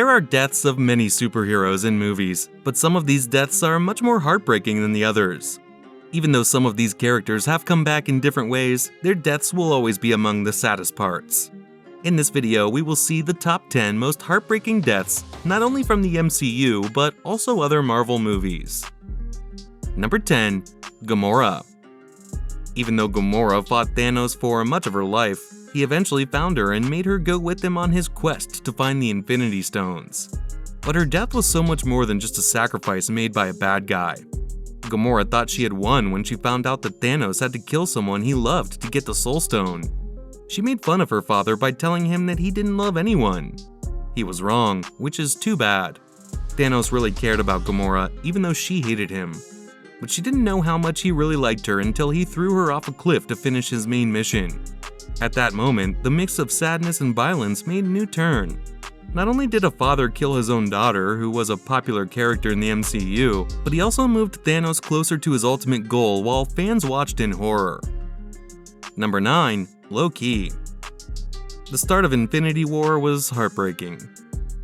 There are deaths of many superheroes in movies, but some of these deaths are much more heartbreaking than the others. Even though some of these characters have come back in different ways, their deaths will always be among the saddest parts. In this video, we will see the top 10 most heartbreaking deaths, not only from the MCU, but also other Marvel movies. Number 10. Gamora. Even though Gamora fought Thanos for much of her life, he eventually found her and made her go with him on his quest to find the Infinity Stones. But her death was so much more than just a sacrifice made by a bad guy. Gamora thought she had won when she found out that Thanos had to kill someone he loved to get the Soul Stone. She made fun of her father by telling him that he didn't love anyone. He was wrong, which is too bad. Thanos really cared about Gamora, even though she hated him. But she didn't know how much he really liked her until he threw her off a cliff to finish his main mission. At that moment, the mix of sadness and violence made a new turn. Not only did a father kill his own daughter, who was a popular character in the MCU, but he also moved Thanos closer to his ultimate goal while fans watched in horror. Number 9. Loki. The start of Infinity War was heartbreaking.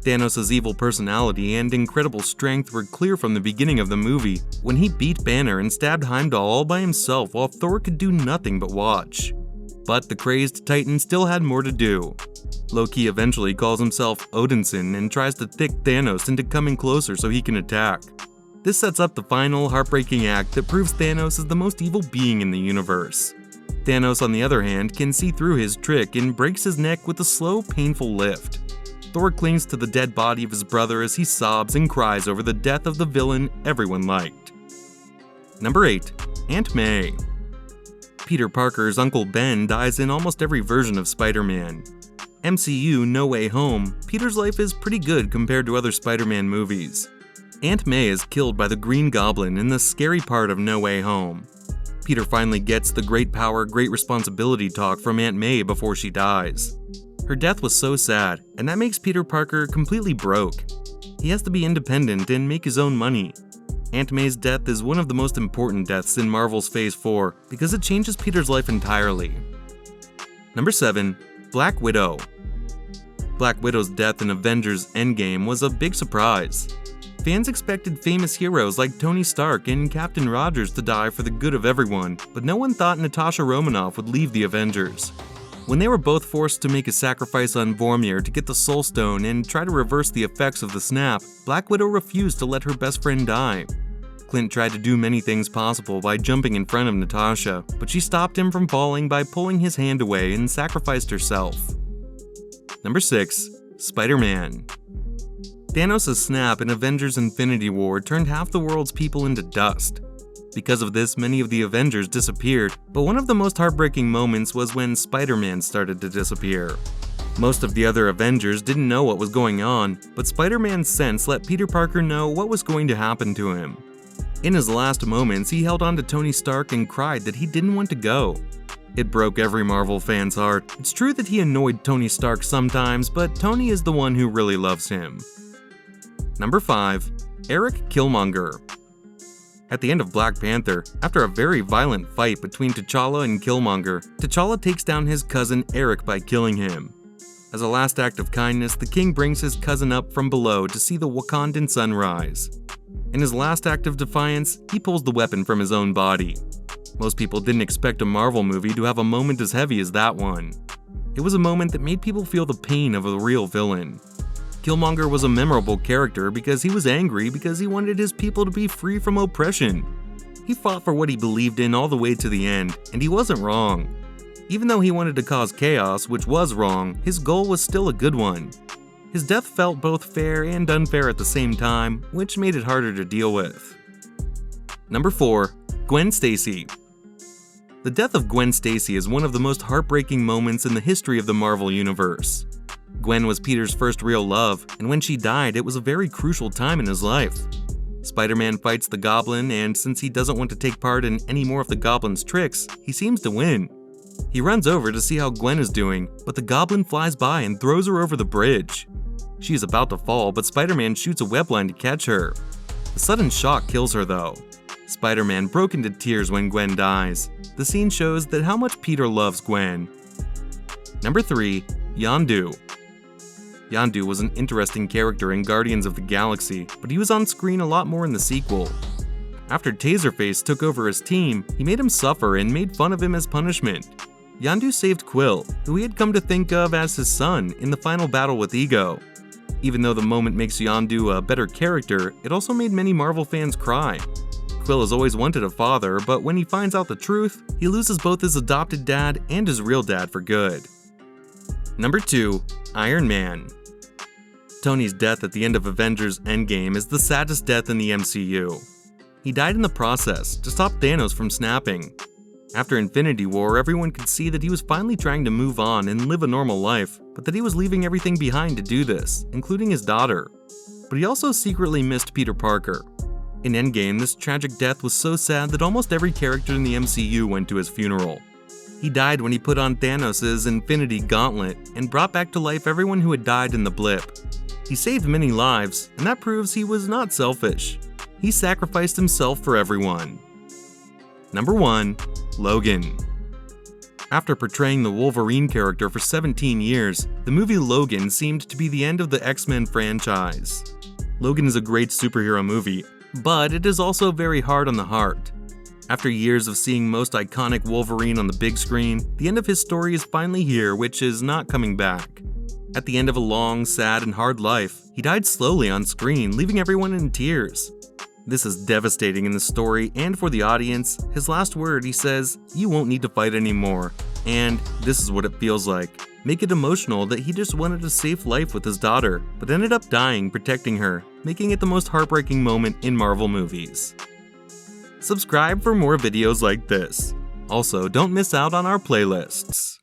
Thanos' evil personality and incredible strength were clear from the beginning of the movie, when he beat Banner and stabbed Heimdall all by himself while Thor could do nothing but watch. But the crazed Titan still had more to do. Loki eventually calls himself Odinson and tries to trick Thanos into coming closer so he can attack. This sets up the final heartbreaking act that proves Thanos is the most evil being in the universe. Thanos, on the other hand, can see through his trick and breaks his neck with a slow, painful lift. Thor clings to the dead body of his brother as he sobs and cries over the death of the villain everyone liked. Number 8. Aunt May. Peter Parker's Uncle Ben dies in almost every version of Spider-Man. MCU No Way Home, Peter's life is pretty good compared to other Spider-Man movies. Aunt May is killed by the Green Goblin in the scary part of No Way Home. Peter finally gets the great power, great responsibility talk from Aunt May before she dies. Her death was so sad, and that makes Peter Parker completely broke. He has to be independent and make his own money. Aunt May's death is one of the most important deaths in Marvel's Phase 4 because it changes Peter's life entirely. Number 7. Black Widow. Black Widow's death in Avengers Endgame was a big surprise. Fans expected famous heroes like Tony Stark and Captain Rogers to die for the good of everyone, but no one thought Natasha Romanoff would leave the Avengers. When they were both forced to make a sacrifice on Vormir to get the Soul Stone and try to reverse the effects of the snap, Black Widow refused to let her best friend die. Clint tried to do many things possible by jumping in front of Natasha, but she stopped him from falling by pulling his hand away and sacrificed herself. Number 6. Spider-Man. Thanos' snap in Avengers Infinity War turned half the world's people into dust. Because of this, many of the Avengers disappeared, but one of the most heartbreaking moments was when Spider-Man started to disappear. Most of the other Avengers didn't know what was going on, but Spider-Man's sense let Peter Parker know what was going to happen to him. In his last moments, he held on to Tony Stark and cried that he didn't want to go. It broke every Marvel fan's heart. It's true that he annoyed Tony Stark sometimes, but Tony is the one who really loves him. Number 5. Eric Killmonger. At the end of Black Panther, after a very violent fight between T'Challa and Killmonger, T'Challa takes down his cousin Eric by killing him. As a last act of kindness, the king brings his cousin up from below to see the Wakandan sun rise. In his last act of defiance, he pulls the weapon from his own body. Most people didn't expect a Marvel movie to have a moment as heavy as that one. It was a moment that made people feel the pain of a real villain. Killmonger was a memorable character because he was angry because he wanted his people to be free from oppression. He fought for what he believed in all the way to the end, and he wasn't wrong. Even though he wanted to cause chaos, which was wrong, his goal was still a good one. His death felt both fair and unfair at the same time, which made it harder to deal with. Number 4. Gwen Stacy. The death of Gwen Stacy is one of the most heartbreaking moments in the history of the Marvel Universe. Gwen was Peter's first real love, and when she died, it was a very crucial time in his life. Spider-Man fights the Goblin, and since he doesn't want to take part in any more of the Goblin's tricks, he seems to win. He runs over to see how Gwen is doing, but the Goblin flies by and throws her over the bridge. She is about to fall, but Spider-Man shoots a web line to catch her. The sudden shock kills her though. Spider-Man broke into tears when Gwen dies. The scene shows that how much Peter loves Gwen. Number 3. Yondu. Yondu was an interesting character in Guardians of the Galaxy, but he was on screen a lot more in the sequel. After Taserface took over his team, he made him suffer and made fun of him as punishment. Yondu saved Quill, who he had come to think of as his son, in the final battle with Ego. Even though the moment makes Yondu a better character, it also made many Marvel fans cry. Quill has always wanted a father, but when he finds out the truth, he loses both his adopted dad and his real dad for good. Number 2. Iron Man. Tony's death at the end of Avengers Endgame is the saddest death in the MCU. He died in the process to stop Thanos from snapping. After Infinity War, everyone could see that he was finally trying to move on and live a normal life, but that he was leaving everything behind to do this, including his daughter. But he also secretly missed Peter Parker. In Endgame, this tragic death was so sad that almost every character in the MCU went to his funeral. He died when he put on Thanos' Infinity Gauntlet and brought back to life everyone who had died in the blip. He saved many lives, and that proves he was not selfish. He sacrificed himself for everyone. Number 1. Logan. After portraying the Wolverine character for 17 years, the movie Logan seemed to be the end of the X-Men franchise. Logan is a great superhero movie, but it is also very hard on the heart. After years of seeing most iconic Wolverine on the big screen, the end of his story is finally here, which is not coming back. At the end of a long, sad, and hard life, he died slowly on screen, leaving everyone in tears. This is devastating in the story and for the audience. His last word, he says, "You won't need to fight anymore." And this is what it feels like. Make it emotional that he just wanted a safe life with his daughter, but ended up dying protecting her, making it the most heartbreaking moment in Marvel movies. Subscribe for more videos like this. Also, don't miss out on our playlists.